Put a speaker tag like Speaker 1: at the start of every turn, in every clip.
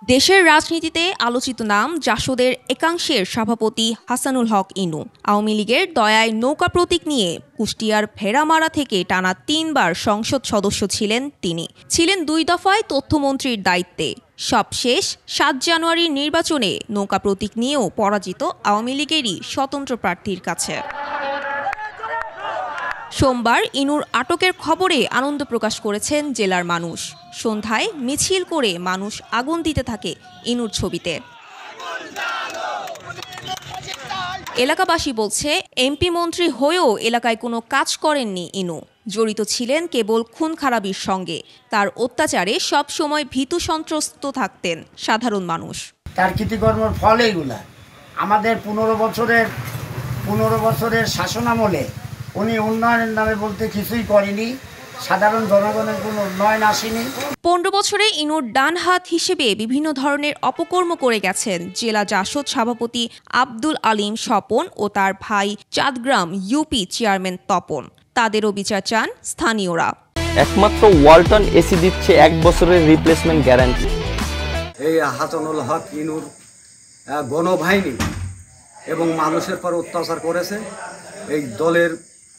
Speaker 1: দেশের রাজনীতিতে আলোচিত নাম জাসদের একাংশের সভাপতি হাসানুল হক ইনু। আওয়ামী লীগের দয়ায় নৌকা প্রতীক নিয়ে কুষ্টিয়ার ভেড়ামারা থেকে টানা ৩ বার সংসদ সদস্য ছিলেন তিনি। ছিলেন ২ দফায় তথ্যমন্ত্রীর দায়িত্বে। সবশেষ ৭ জানুয়ারির নির্বাচনে নৌকা প্রতীক নিয়েও পরাজিত আওয়ামী লীগেরই স্বতন্ত্র প্রার্থীর কাছে। সোমবার ইনুর আটকের খবরে আনন্দ প্রকাশ করেছেন জেলার মানুষ। সন্ধ্যায় মিছিল করে মানুষ আগুন দিতে থাকে ইনুর ছবিতে। এলাকাবাসী বলছে, এমপি মন্ত্রী হয়েও এলাকায় কোনো কাজ করেননি ইনু। জড়িত ছিলেন কেবল খুন খারাপির সঙ্গে। তার অত্যাচারে সব সময় ভীতু সন্ত্রস্ত থাকতেন সাধারণ মানুষ।
Speaker 2: তার কৃতিকর্মের ফল এইগুলা। আমাদের ১৫ বছরের শাসনামলে উনি উন্নয়নের নামে বলতে কিছুই করেনি। সাধারণ জনগণের কোনো উন্নয়ন আসেনি।
Speaker 1: ১৫ বছরে ইনুর ডান হাত হিসেবে বিভিন্ন ধরনের অপকর্ম করে গেছেন জেলা জাসদ সভাপতি আব্দুল আলিম স্বপন ও তার ভাই চাঁদগ্রাম ইউপি চেয়ারম্যান তপন। তাদেরও বিচার চান স্থানীয়রা।
Speaker 3: একমাত্র ওয়ালটন এসি দিচ্ছে ১ বছরের রিপ্লেসমেন্ট গ্যারান্টি।
Speaker 4: এই হাসানুল হক ইনুর গণবাহিনী এবং মানুষের পর অত্যাচার করেছে। এই দলের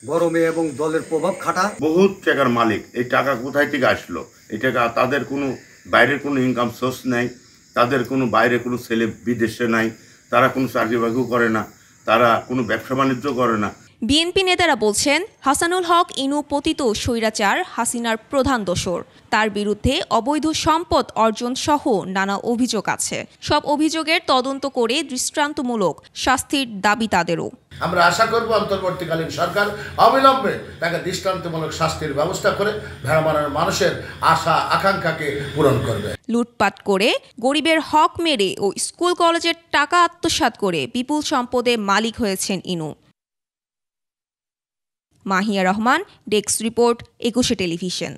Speaker 4: গরমে এবং দলের প্রভাব খাটা
Speaker 5: বহুত টাকার মালিক। এই টাকা কোথায় থেকে আসলো? এই টাকা তাদের কোনো বাইরের কোনো ইনকাম সোর্স নাই, তাদের কোনো বাইরে কোনো ছেলে বিদেশে নাই, তারা কোনো চাকরি বাকরি করে না, তারা কোনো ব্যবসা বাণিজ্য করে না।
Speaker 1: বিএনপি নেতারা বলছেন, হাসানুল হক ইনু পতিত স্বৈরাচার হাসিনার প্রধান দোসর। তার বিরুদ্ধে অবৈধ সম্পদ অর্জন সহ নানা অভিযোগ আছে। সব অভিযোগের তদন্ত করে দৃষ্টান্তমূলক শাস্তির দাবি তাদেরও।
Speaker 6: আমরা আশা করব অন্তর্বর্তীকালীন সরকার অবিলম্বে তাকে দৃষ্টান্তমূলক শাস্তির ব্যবস্থা করে ভেড়ামারার মানুষের আশা আকাঙ্ক্ষাকে পূরণ করবে।
Speaker 1: লুটপাট করে গরিবের হক মেরে ও স্কুল কলেজের টাকা আত্মসাৎ করে বিপুল সম্পদে মালিক হয়েছেন Inu. Mahiya Rahman, desk report, ২১ television.